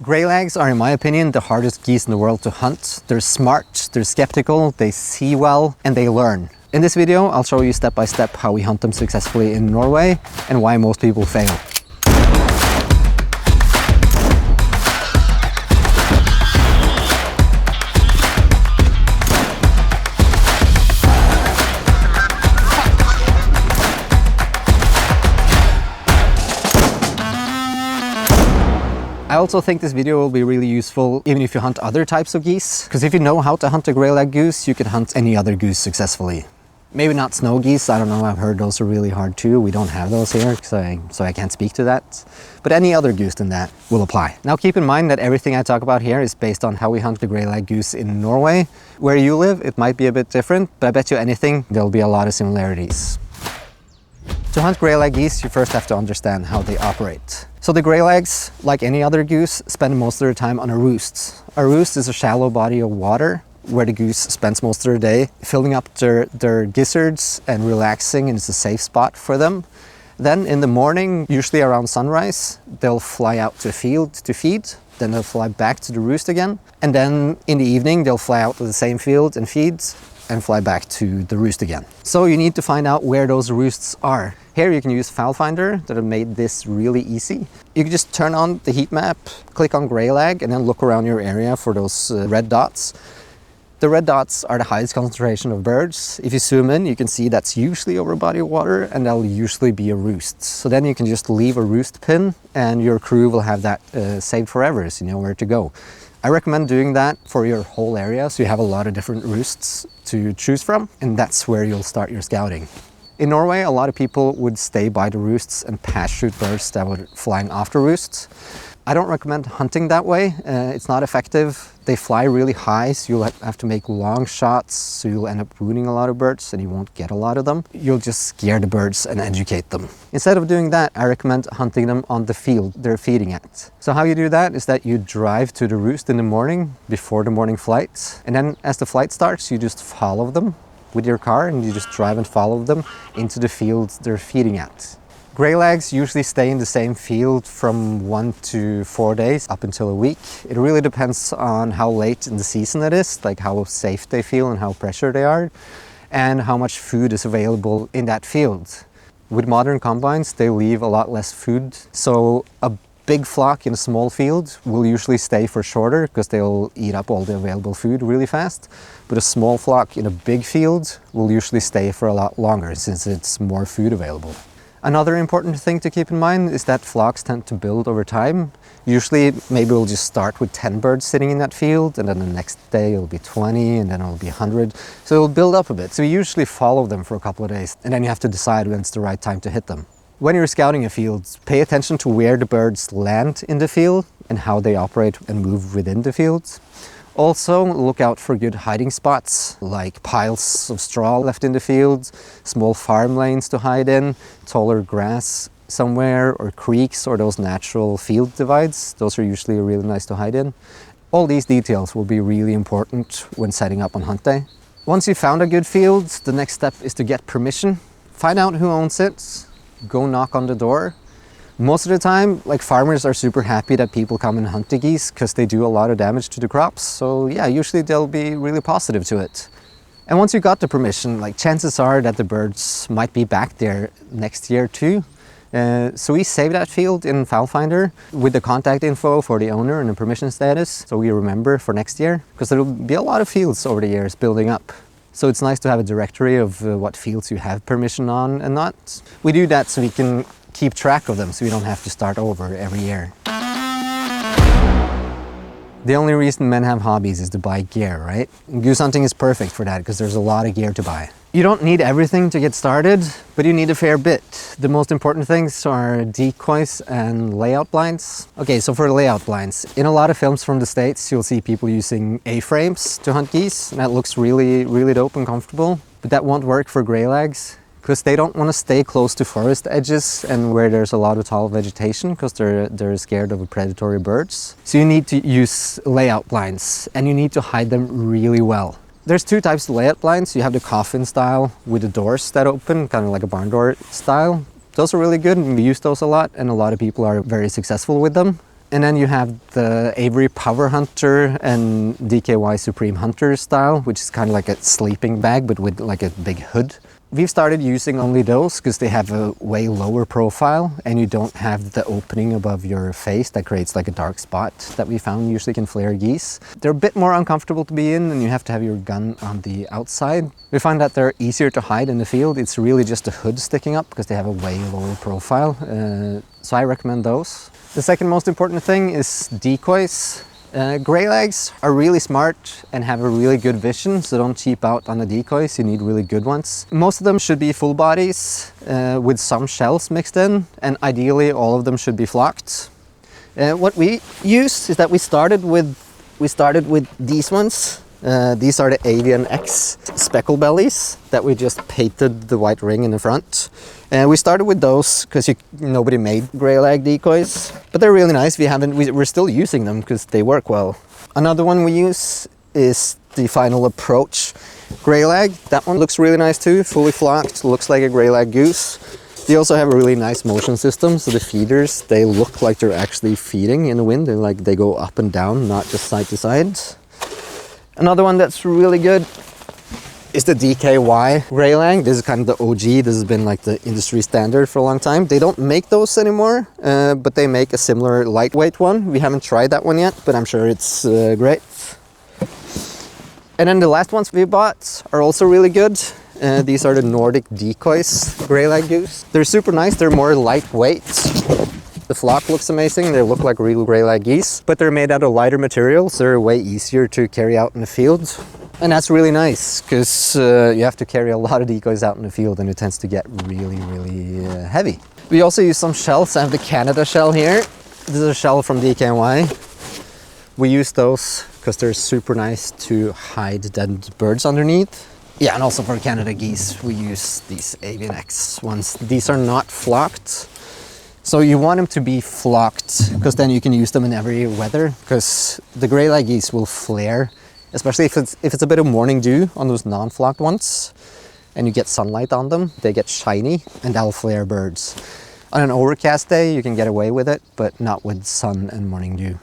Greylags are, in my opinion, the hardest geese in the world to hunt. They're smart, they're skeptical, they see well, and they learn. In this video, I'll show you step by step how we hunt them successfully in Norway and why most people fail. I also think this video will be really useful even if you hunt other types of geese, because if you know how to hunt a Greylag goose, you can hunt any other goose successfully. Maybe not snow geese, I don't know, I've heard those are really hard too. We don't have those here, so I can't speak to that. But any other goose than that will apply. Now keep in mind that everything I talk about here is based on how we hunt the Greylag goose in Norway. Where you live, it might be a bit different, but I bet you anything, there'll be a lot of similarities. To hunt Greylag geese, you first have to understand how they operate. So the Greylags, like any other goose, spend most of their time on a roost. A roost is a shallow body of water where the goose spends most of their day filling up their gizzards and relaxing, and it's a safe spot for them. Then in the morning, usually around sunrise, they'll fly out to a field to feed. Then they'll fly back to the roost again. And then in the evening, they'll fly out to the same field and feed and fly back to the roost again. So you need to find out where those roosts are. Here you can use Fowl Finder that have made this really easy. You can just turn on the heat map, click on Greylag, and then look around your area for those red dots. The red dots are the highest concentration of birds. If you zoom in, you can see that's usually over a body of water, and that'll usually be a roost. So then you can just leave a roost pin and your crew will have that saved forever, so you know where to go. I recommend doing that for your whole area, so you have a lot of different roosts to choose from, and that's where you'll start your scouting. In Norway, a lot of people would stay by the roosts and pass shoot birds that were flying off the roosts. I don't recommend hunting that way. It's not effective. They fly really high, so you'll have to make long shots, so you'll end up wounding a lot of birds and you won't get a lot of them. You'll just scare the birds and educate them. Instead of doing that, I recommend hunting them on the field they're feeding at. So how you do that is that you drive to the roost in the morning before the morning flight, and then as the flight starts, you just follow them with your car and you just drive and follow them into the field they're feeding at. Greylags usually stay in the same field from 1 to 4 days up until a week. It really depends on how late in the season it is, like how safe they feel and how pressured they are, and how much food is available in that field. With modern combines, they leave a lot less food, so a big flock in a small field will usually stay for shorter because they'll eat up all the available food really fast. But a small flock in a big field will usually stay for a lot longer since it's more food available. Another important thing to keep in mind is that flocks tend to build over time. Usually maybe we'll just start with 10 birds sitting in that field, and then the next day it'll be 20, and then it'll be 100. So it'll build up a bit. So we usually follow them for a couple of days, and then you have to decide when it's the right time to hit them. When you're scouting a field, pay attention to where the birds land in the field and how they operate and move within the field. Also, look out for good hiding spots, like piles of straw left in the field, small farm lanes to hide in, taller grass somewhere, or creeks, or those natural field divides. Those are usually really nice to hide in. All these details will be really important when setting up on hunt day. Once you've found a good field, the next step is to get permission. Find out who owns it, go knock on the door. Most of the time, like, farmers are super happy that people come and hunt the geese because they do a lot of damage to the crops. So yeah, usually they'll be really positive to it. And once you got the permission, like, chances are that the birds might be back there next year too. So we save that field in Fowl Finder with the contact info for the owner and the permission status, so we remember for next year, because there will be a lot of fields over the years building up. So it's nice to have a directory of what fields you have permission on and not. We do that so we can keep track of them, so we don't have to start over every year. The only reason men have hobbies is to buy gear, right? Goose hunting is perfect for that because there's a lot of gear to buy. You don't need everything to get started, but you need a fair bit. The most important things are decoys and layout blinds. Okay, so for layout blinds, in a lot of films from the States, you'll see people using A-frames to hunt geese, and that looks really, really dope and comfortable. But that won't work for Greylags, because they don't want to stay close to forest edges and where there's a lot of tall vegetation, because they're scared of predatory birds. So you need to use layout blinds, and you need to hide them really well. There's two types of layout blinds. You have the coffin style with the doors that open, kind of like a barn door style. Those are really good, and we use those a lot, and a lot of people are very successful with them. And then you have the Avery Power Hunter and DKY Supreme Hunter style, which is kind of like a sleeping bag, but with like a big hood. We've started using only those because they have a way lower profile and you don't have the opening above your face that creates like a dark spot that we found usually can flare geese. They're a bit more uncomfortable to be in and you have to have your gun on the outside. We find that they're easier to hide in the field. It's really just the hood sticking up because they have a way lower profile. So I recommend those. The second most important thing is decoys. Greylags are really smart and have a really good vision, so don't cheap out on the decoys, you need really good ones. Most of them should be full bodies with some shells mixed in, and ideally all of them should be flocked. What we used is that we started with these ones. These are the Avian X speckle bellies that we just painted the white ring in the front. We started with those because nobody made Greylag decoys, but they're really nice. We're still using them because they work well. Another one we use is the Final Approach Greylag. That one looks really nice too, fully flocked, looks like a Greylag Goose. They also have a really nice motion system, so the feeders, they look like they're actually feeding in the wind. They go up and down, not just side to side. Another one that's really good is the DKY Greylag. This is kind of the OG. This has been like the industry standard for a long time. They don't make those anymore, but they make a similar lightweight one. We haven't tried that one yet, but I'm sure it's great. And then the last ones we bought are also really good. These are the Nordic Decoys Greylag Goose. They're super nice. They're more lightweight. The flock looks amazing, they look like real Greylag geese, but they're made out of lighter materials, so they're way easier to carry out in the field. And that's really nice, because you have to carry a lot of decoys out in the field and it tends to get really, really heavy. We also use some shells. I have the Canada shell here. This is a shell from DKY. We use those because they're super nice to hide dead birds underneath. Yeah, and also for Canada geese, we use these Avian X ones. These are not flocked. So you want them to be flocked because then you can use them in every weather, because the Greylag geese will flare, especially if it's a bit of morning dew on those non-flocked ones and you get sunlight on them, they get shiny and that'll flare birds. On an overcast day you can get away with it, but not with sun and morning dew.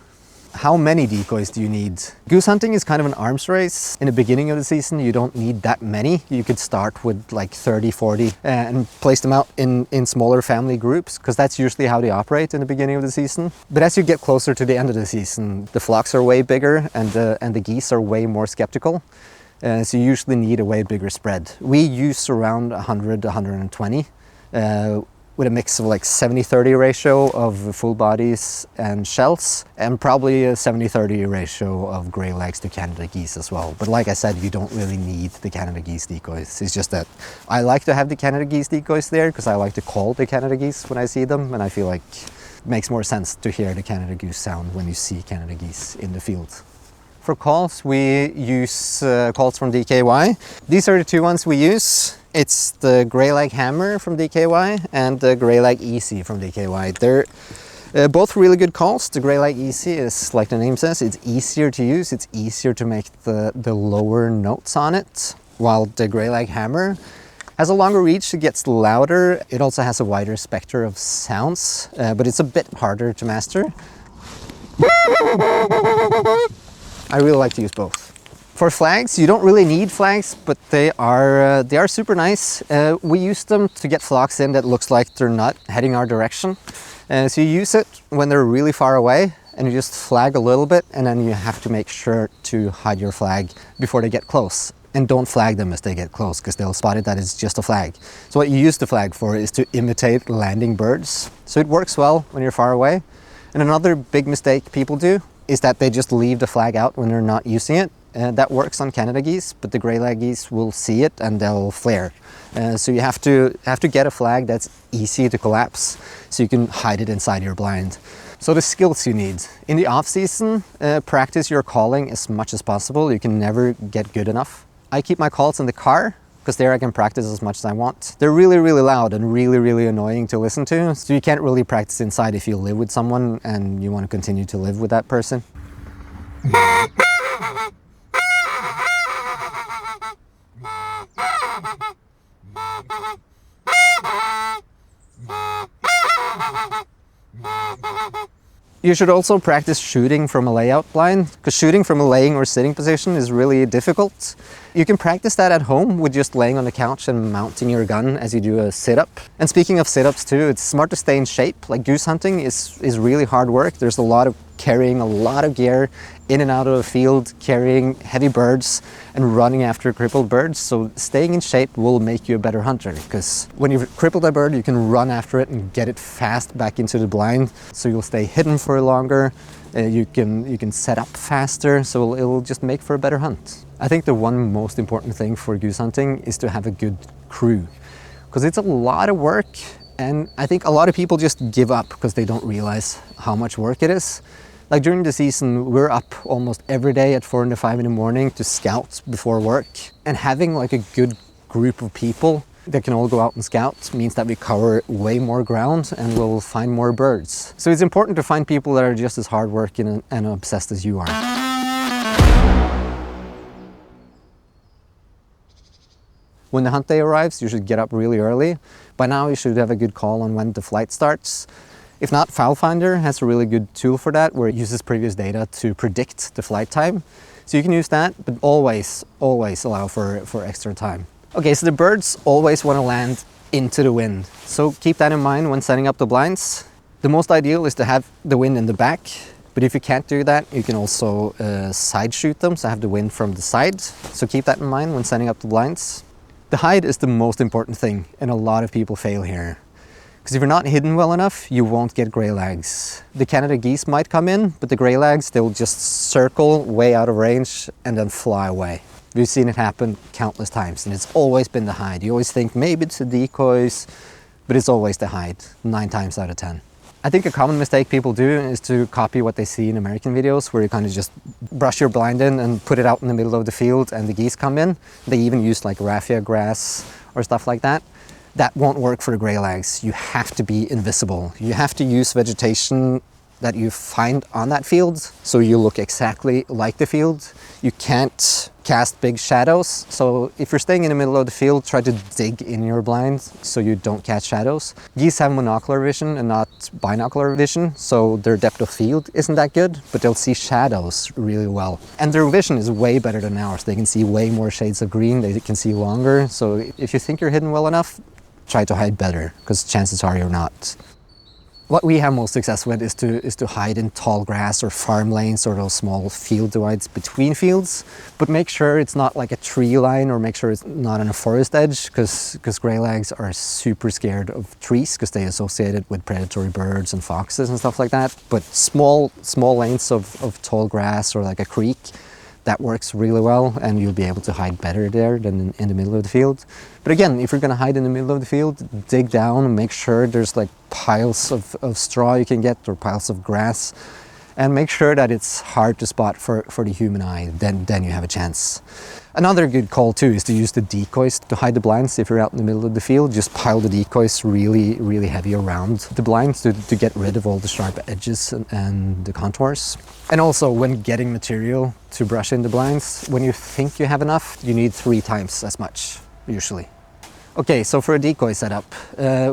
How many decoys do you need? Goose hunting is kind of an arms race. In the beginning of the season, you don't need that many. You could start with like 30, 40 and place them out in smaller family groups, because that's usually how they operate in the beginning of the season. But as you get closer to the end of the season, the flocks are way bigger and the geese are way more skeptical. So you usually need a way bigger spread. We use around 100 to 120. With a mix of like 70-30 ratio of full bodies and shells, and probably a 70-30 ratio of Greylags to Canada geese as well. But like I said, you don't really need the Canada geese decoys. It's just that I like to have the Canada geese decoys there because I like to call the Canada geese when I see them, and I feel like it makes more sense to hear the Canada goose sound when you see Canada geese in the field. For calls, we use calls from DKY. These are the two ones we use. It's the Greylag Hammer from DKY and the Greylag Easy from DKY. They're both really good calls. The Greylag Easy is, like the name says, it's easier to use. It's easier to make the lower notes on it, while the Greylag Hammer has a longer reach. It gets louder. It also has a wider spectrum of sounds, but it's a bit harder to master. I really like to use both. For flags, you don't really need flags, but they are super nice. We use them to get flocks in that looks like they're not heading our direction. So you use it when they're really far away, and you just flag a little bit, and then you have to make sure to hide your flag before they get close. And don't flag them as they get close, because they'll spot it that it's just a flag. So what you use the flag for is to imitate landing birds. So it works well when you're far away. And another big mistake people do is that they just leave the flag out when they're not using it. That works on Canada geese, but the Greylag geese will see it and they'll flare. So you have to get a flag that's easy to collapse, so you can hide it inside your blind. So the skills you need. In the off season, practice your calling as much as possible. You can never get good enough. I keep my calls in the car, because there I can practice as much as I want. They're really, really loud and really, really annoying to listen to. So you can't really practice inside if you live with someone and you want to continue to live with that person. You should also practice shooting from a layout blind, because shooting from a laying or sitting position is really difficult. You can practice that at home with just laying on the couch and mounting your gun as you do a sit-up. And speaking of sit-ups too, it's smart to stay in shape. Like goose hunting is really hard work. There's a lot of carrying a lot of gear in and out of the field, carrying heavy birds and running after crippled birds. So staying in shape will make you a better hunter, because when you've crippled a bird, you can run after it and get it fast back into the blind. So you'll stay hidden for longer. You can set up faster, so it'll just make for a better hunt. I think the one most important thing for goose hunting is to have a good crew, because it's a lot of work, and I think a lot of people just give up because they don't realize how much work it is. Like during the season, we're up almost every day at 4 and 5 in the morning to scout before work, and having like a good group of people that can all go out and scout means that we cover way more ground and we'll find more birds. So it's important to find people that are just as hardworking and obsessed as you are. When the hunt day arrives, you should get up really early. By now you should have a good call on when the flight starts. If not, FowlFinder has a really good tool for that, where it uses previous data to predict the flight time. So you can use that, but always allow for extra time. Okay, so the birds always want to land into the wind. So keep that in mind when setting up the blinds. The most ideal is to have the wind in the back, but if you can't do that, you can also side shoot them, so have the wind from the side. So keep that in mind when setting up the blinds. The hide is the most important thing, and a lot of people fail here. Because if you're not hidden well enough, you won't get Greylags. The Canada geese might come in, but the Greylags, they will just circle way out of range and then fly away. We've seen it happen countless times, and it's always been the hide. You always think maybe it's the decoys, but it's always the hide, 9 times out of 10. I think a common mistake people do is to copy what they see in American videos, where you kind of just brush your blind in and put it out in the middle of the field and the geese come in. They even use like raffia grass or stuff like that. That won't work for the Greylags. You have to be invisible. You have to use vegetation that you find on that field, so you look exactly like the field. You can't cast big shadows, so if you're staying in the middle of the field, try to dig in your blind so you don't catch shadows. Geese have monocular vision and not binocular vision, so their depth of field isn't that good, but they'll see shadows really well. And their vision is way better than ours. They can see way more shades of green, they can see longer, so if you think you're hidden well enough, try to hide better, because chances are you're not. What we have most success with is to hide in tall grass or farm lanes or those small field divides between fields, but make sure it's not like a tree line, or make sure it's not on a forest edge, because Greylags are super scared of trees because they associate it with predatory birds and foxes and stuff like that. But small lanes of tall grass or like a creek, that works really well, and you'll be able to hide better there than in the middle of the field. But again, if you're gonna hide in the middle of the field, dig down and make sure there's like piles of straw you can get, or piles of grass, and make sure that it's hard to spot for the human eye, then you have a chance. Another good call too is to use the decoys to hide the blinds. If you're out in the middle of the field, just pile the decoys really heavy around the blinds to get rid of all the sharp edges and the contours. And also, when getting material to brush in the blinds, when you think you have enough, you need 3 times as much, usually. Okay, so for a decoy setup,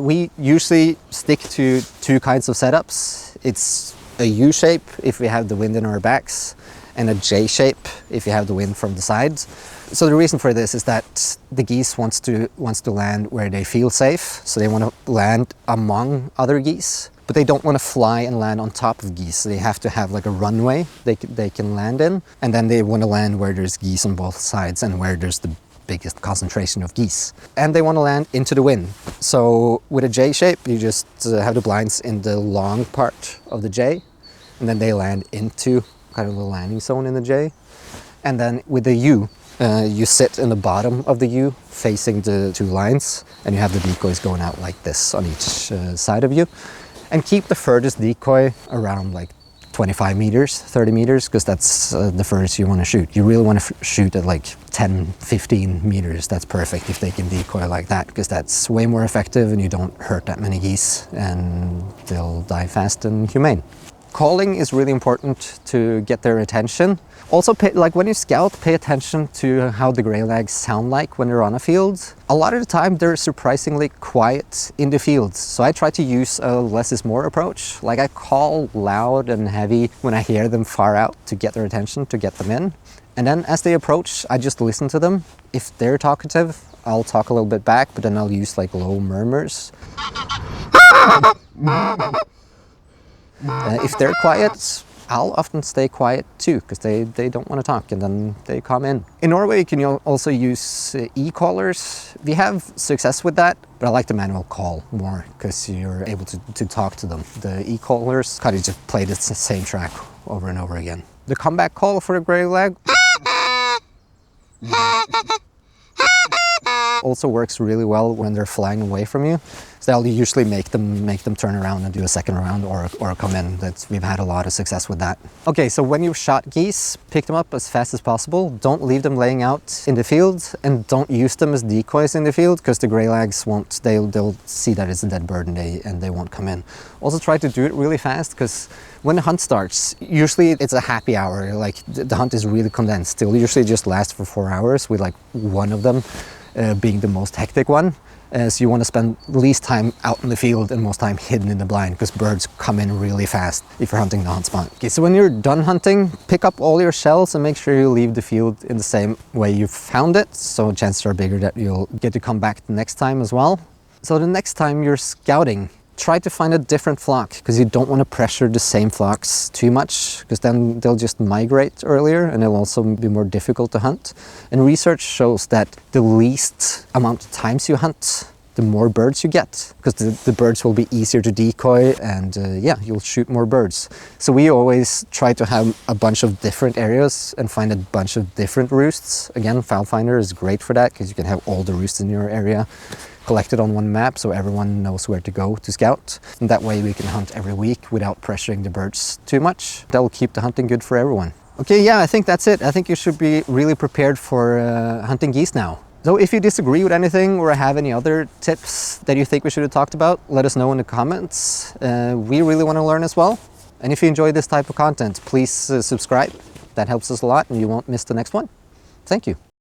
we usually stick to 2 kinds of setups. It's a U shape if we have the wind in our backs, and a J shape if you have the wind from the sides. So the reason for this is that the geese wants to land where they feel safe, so they want to land among other geese, but they don't want to fly and land on top of geese. So they have to have like a runway they can land in, and then they want to land where there's geese on both sides and where there's the biggest concentration of geese. And they want to land into the wind. So with a J shape, you just have the blinds in the long part of the J, and then they land into kind of the landing zone in the J. And then with the U, you sit in the bottom of the U facing the 2 lines, and you have the decoys going out like this on each side of you. And keep the furthest decoy around like 25 meters, 30 meters, because that's the furthest you want to shoot. You really want to shoot at like 10, 15 meters. That's perfect if they can decoy like that, because that's way more effective and you don't hurt that many geese and they'll die fast and humane. Calling is really important to get their attention. Also, like when you scout, pay attention to how the Greylags sound like when they're on a field. A lot of the time they're surprisingly quiet in the field, so I try to use a less is more approach. Like I call loud and heavy when I hear them far out to get their attention, to get them in. And then as they approach, I just listen to them. If they're talkative, I'll talk a little bit back, but then I'll use like low murmurs. If they're quiet, I'll often stay quiet too, because they don't want to talk, and then they come in. In Norway, you can also use e-callers. We have success with that, but I like the manual call more, because you're able to talk to them. The e-callers kind of just play the same track over and over again. The comeback call for a Greylag also works really well when they're flying away from you. So they'll usually make them turn around and do a second round or come in. We've had a lot of success with that. Okay, so when you've shot geese, pick them up as fast as possible. Don't leave them laying out in the field, and don't use them as decoys in the field, because the Greylags won't. They'll see that it's a dead bird and they won't come in. Also try to do it really fast, because when the hunt starts, usually it's a happy hour. Like the hunt is really condensed. It'll usually just last for 4 hours, with like one of them being the most hectic one. So you want to spend least time out in the field and most time hidden in the blind, because birds come in really fast if you're hunting the hunt spot. Okay, so when you're done hunting, pick up all your shells and make sure you leave the field in the same way you found it, so chances are bigger that you'll get to come back the next time as well. So the next time you're scouting, try to find a different flock, because you don't want to pressure the same flocks too much, because then they'll just migrate earlier and it'll also be more difficult to hunt. And research shows that the least amount of times you hunt, the more birds you get, because the birds will be easier to decoy, and yeah, you'll shoot more birds. So we always try to have a bunch of different areas and find a bunch of different roosts. Again, Fowl Finder is great for that, because you can have all the roosts in your area collected on one map, so everyone knows where to go to scout. And that way we can hunt every week without pressuring the birds too much. That will keep the hunting good for everyone. Okay, yeah, I think that's it. I think you should be really prepared for hunting geese now. So if you disagree with anything or have any other tips that you think we should have talked about, let us know in the comments. We really want to learn as well. And if you enjoy this type of content, please subscribe. That helps us a lot and you won't miss the next one. Thank you.